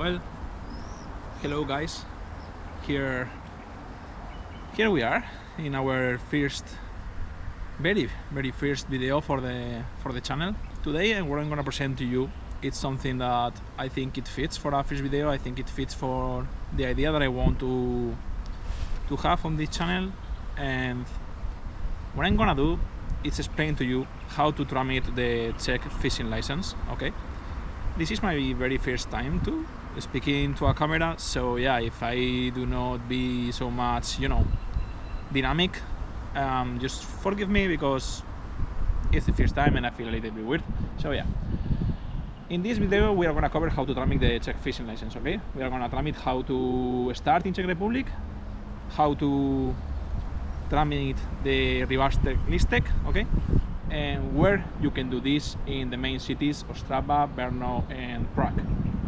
Well, hello guys. Here we are in our very first video for the channel. Today, what I'm gonna present to you, it's something that I think it fits for our first video. I think it fits for the idea that I want to have on this channel. And what I'm gonna do is explain to you how to tramit the Czech fishing license. Okay, this is my very first time to speaking to a camera, so yeah, if I do not be so much, dynamic, just forgive me because it's the first time and I feel a little bit weird. So yeah, in this video we are gonna cover how to tramit the Czech fishing license. Okay, we are gonna tramit how to start in Czech Republic, how to tramit the reverse listek, okay, and where you can do this in the main cities Ostrava, Brno, and Prague.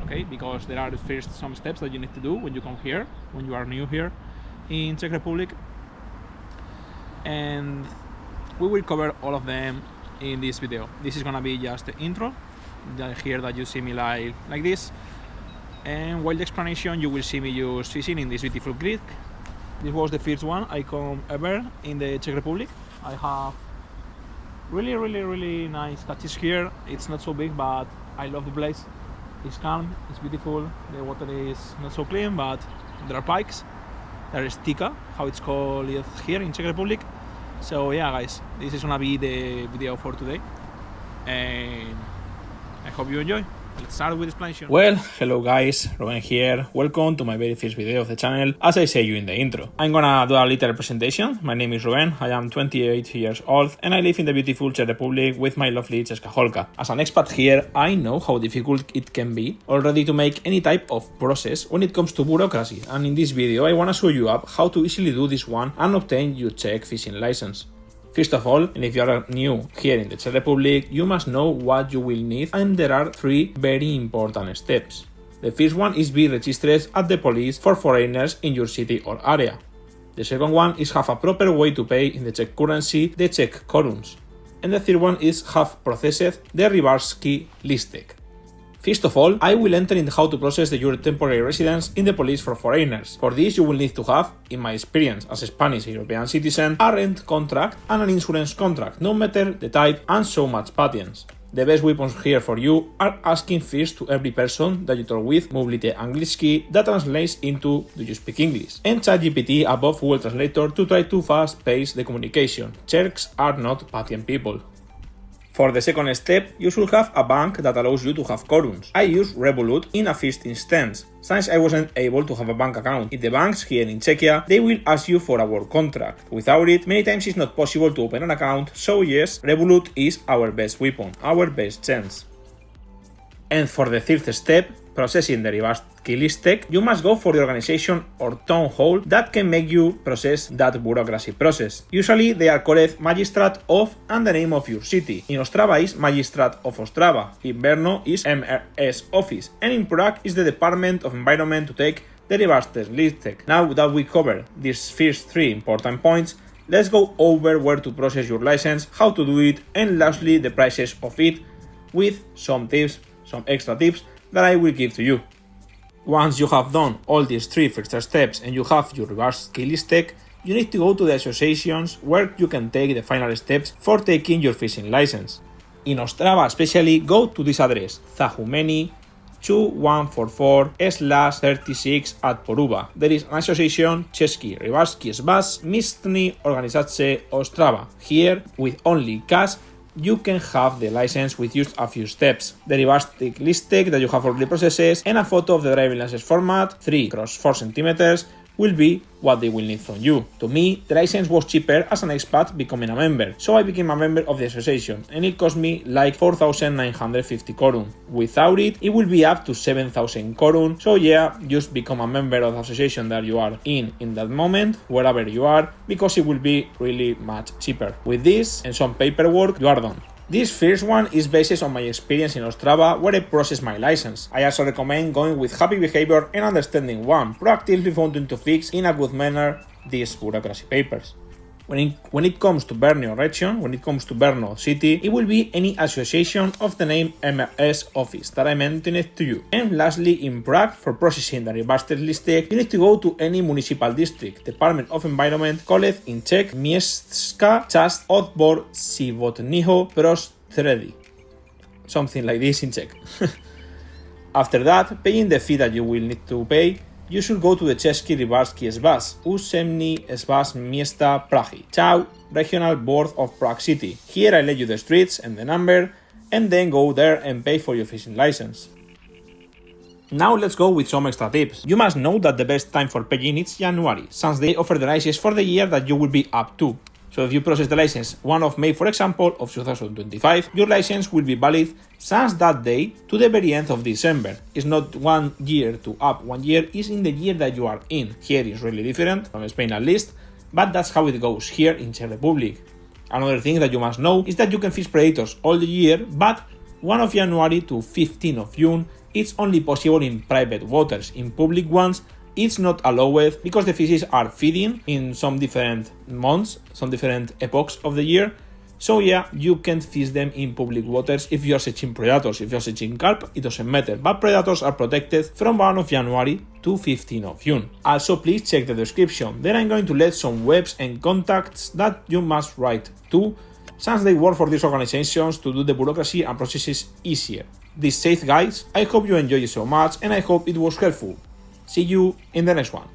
Okay, because there are first some steps that you need to do when you come here, when you are new here in Czech Republic, and we will cover all of them in this video. This is gonna be just the intro, here that you see me like this, and while the explanation you will see me use fishing in this beautiful creek. This was the first one I come ever in the Czech Republic. I have really nice catches here. It's not so big, but I love the place. It's calm, it's beautiful, the water is not so clean, but there are pikes. There is tika, how it's called here in Czech Republic. So yeah guys, this is gonna be the video for today, and I hope you enjoy. Let's start with explanation. Well, hello guys, Ruben here. Welcome to my very first video of the channel. As I say you in the intro, I'm gonna do a little presentation. My name is Ruben, I am 28 years old and I live in the beautiful Czech Republic with my lovely Czech. As an expat here, I know how difficult it can be already to make any type of process when it comes to bureaucracy, and in this video I wanna show you up how to easily do this one and obtain your Czech fishing license. First of all, and if you are new here in the Czech Republic, you must know what you will need, and there are three very important steps. The first one is be registered at the police for foreigners in your city or area. The second one is have a proper way to pay in the Czech currency, the Czech koruns. And the third one is have processed the reverse listek. First of all, I will enter in how to process your temporary residence in the police for foreigners. For this, you will need to have, in my experience as a Spanish European citizen, a rent contract and an insurance contract, no matter the type, and so much patents. The best weapons here for you are asking first to every person that you talk with, mluvite anglicky, that translates into do you speak English, and ChatGPT above Google Translator to try to fast pace the communication. Czechs are not patient people. For the second step, you should have a bank that allows you to have koruns. I use Revolut in a first instance, since I wasn't able to have a bank account. In the banks here in Czechia, they will ask you for a work contract. Without it, many times it's not possible to open an account, so yes, Revolut is our best weapon, our best chance. And for the third step, processing the reverse listek, you must go for the organization or town hall that can make you process that bureaucracy process. Usually they are called Magistrate of and the name of your city. In Ostrava is Magistrate of Ostrava, in Brno is MRS office, and in Prague is the Department of Environment to take the reverse listek. Now that we cover these first three important points, let's go over where to process your license, how to do it, and lastly the prices of it, with some tips, some extra tips that I will give to you. Once you have done all these three first steps and you have your reverse listek, you need to go to the associations where you can take the final steps for taking your fishing license. In Ostrava especially, go to this address, Zahumeni 2144/36 at Poruba. There is an association, Český rybářský svaz, místní organizace Ostrava. Here, with only cash, you can have the license with just a few steps. The reverse listek that you have already processed and a photo of the driving license format, 3x4 centimeters, will be what they will need from you. To me, the license was cheaper as an expat becoming a member, so I became a member of the association and it cost me like 4,950 korun. Without it, it will be up to 7,000 korun, so yeah, just become a member of the association that you are in that moment, wherever you are, because it will be really much cheaper. With this and some paperwork, you are done. This first one is based on my experience in Ostrava where I processed my license. I also recommend going with happy behavior and understanding one, proactively wanting to fix in a good manner these bureaucracy papers. When it comes to Brno region, when it comes to Brno city, it will be any association of the name MRS office that I mentioned to you. And lastly, in Prague, for processing the reverse listing, you need to go to any municipal district, Department of Environment, called in Czech Městská část odbor životního prostředí. Something like this in Czech. After that, paying the fee that you will need to pay, you should go to the Český rybářský svaz, územní svaz města Prahy, Ciao, Regional Board of Prague City. Here I let you the streets and the number, and then go there and pay for your fishing license. Now let's go with some extra tips. You must know that the best time for paying is January, since they offer the license for the year that you will be up to. So if you process the license 1 of May, for example, of 2025, your license will be valid since that day to the very end of December. It's not 1 year to up 1 year, it's in the year that you are in. Here is really different, from Spain at least, but that's how it goes here in Czech Republic. Another thing that you must know is that you can fish predators all the year, but 1 of January to 15 of June, it's only possible in private waters. In public ones, it's not allowed because the fishes are feeding in some different months, some different epochs of the year. So yeah, you can't fish them in public waters if you are searching predators. If you are searching carp, it doesn't matter, but predators are protected from 1 of January to 15 of June. Also, please check the description. There I'm going to let some webs and contacts that you must write to, since they work for these organizations to do the bureaucracy and processes easier. This safe, guys. I hope you enjoyed it so much, and I hope it was helpful. See you in the next one.